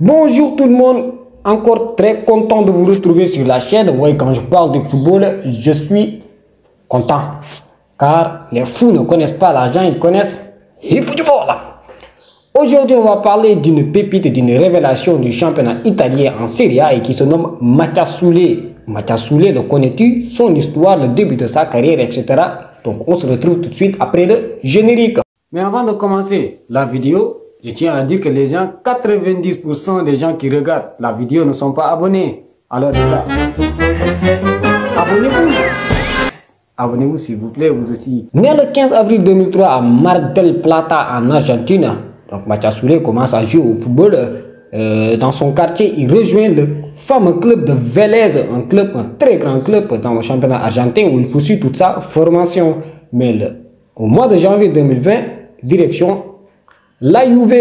Bonjour tout le monde, encore très content de vous retrouver sur la chaîne. Oui, quand je parle de football, je suis content. Car les fous ne connaissent pas l'argent, ils connaissent le football. Aujourd'hui, on va parler d'une pépite, d'une révélation du championnat italien en Serie A et qui se nomme Mattia Soulé. Mattia Soulé, le connais-tu? Son histoire, le début de sa carrière, etc. Donc, on se retrouve tout de suite après le générique. Mais avant de commencer la vidéo, je tiens à dire que les gens, 90% des gens qui regardent la vidéo ne sont pas abonnés. Alors les gars, abonnez-vous. Abonnez-vous s'il vous plaît, vous aussi. Né le 15 avril 2003 à Mar del Plata en Argentine, donc Mattia Soulé commence à jouer au football dans son quartier. Il rejoint le fameux club de Vélez, un très grand club dans le championnat argentin où il poursuit toute sa formation. Mais au mois de janvier 2020, direction la Juve,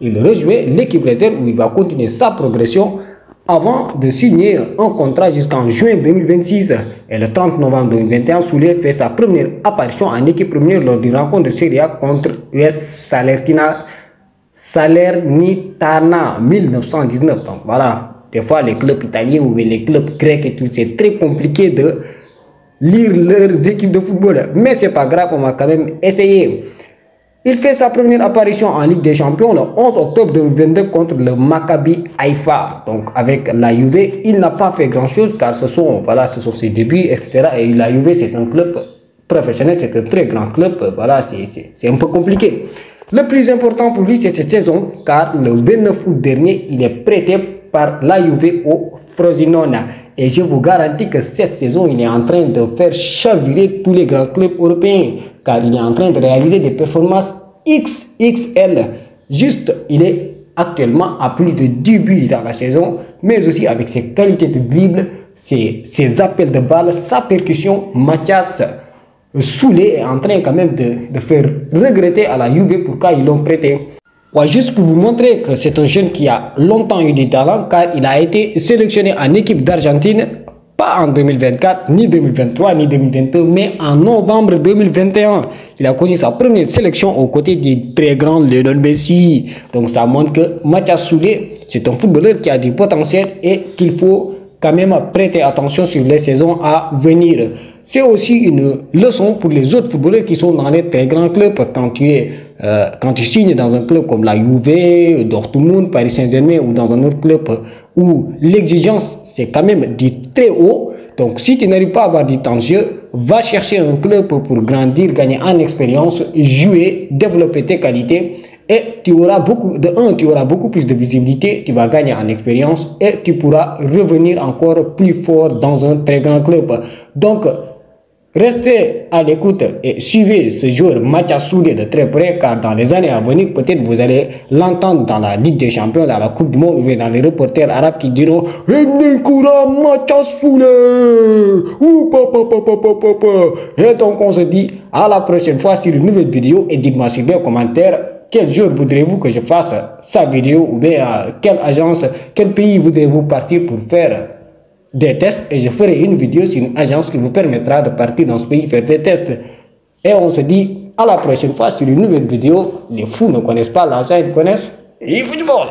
il rejoint l'équipe réserve où il va continuer sa progression avant de signer un contrat jusqu'en juin 2026. Et le 30 novembre 2021, Soulé fait sa première apparition en équipe première lors d'une rencontre de Serie A contre US Salernitana 1919. Donc voilà, des fois les clubs italiens ou les clubs grecs et tout, c'est très compliqué de lire leurs équipes de football. Mais c'est pas grave, on va quand même essayer. Il fait sa première apparition en Ligue des Champions le 11 octobre 2022 contre le Maccabi Haïfa. Donc avec la Juve, il n'a pas fait grand chose car ce sont ses débuts, etc. Et la Juve, c'est un club professionnel, c'est un très grand club. Voilà, c'est un peu compliqué. Le plus important pour lui, c'est cette saison car le 29 août dernier, il est prêté par la Juve au Frosinone. Et je vous garantis que cette saison, il est en train de faire chavirer tous les grands clubs européens car il est en train de réaliser des performances XXL. Juste, il est actuellement à plus de 10 buts dans la saison, mais aussi avec ses qualités de dribble, ses appels de balle, sa percussion. Mattia Soulé est en train quand même de faire regretter à la Juve pourquoi ils l'ont prêté. Ouais, juste pour vous montrer que c'est un jeune qui a longtemps eu du talent car il a été sélectionné en équipe d'Argentine, pas en 2024, ni 2023, ni 2022, mais en novembre 2021. Il a connu sa première sélection aux côtés du très grand Lionel Messi. Donc ça montre que Mattia Soulé, c'est un footballeur qui a du potentiel et qu'il faut quand même prêter attention sur les saisons à venir. C'est aussi une leçon pour les autres footballeurs qui sont dans les très grands clubs. Quand tu signes dans un club comme la Juve, Dortmund, Paris Saint-Germain ou dans un autre club où l'exigence c'est quand même du très haut. Donc si tu n'arrives pas à avoir du temps de jeu, va chercher un club pour grandir, gagner en expérience, jouer, développer tes qualités et tu auras tu auras beaucoup plus de visibilité, tu vas gagner en expérience et tu pourras revenir encore plus fort dans un très grand club. Donc restez à l'écoute et suivez ce joueur Mattia Soulé de très près car dans les années à venir, peut-être vous allez l'entendre dans la Ligue des Champions, dans la Coupe du Monde ou dans les reporters arabes qui diront Mattia Soulé. Et donc on se dit à la prochaine fois sur une nouvelle vidéo et dites-moi sur les commentaires quel jour voudrez-vous que je fasse sa vidéo ou bien quelle agence, quel pays voudrez-vous partir pour faire des tests et je ferai une vidéo sur une agence qui vous permettra de partir dans ce pays faire des tests. Et on se dit à la prochaine fois sur une nouvelle vidéo. Les fous ne connaissent pas l'argent, ils connaissent le football.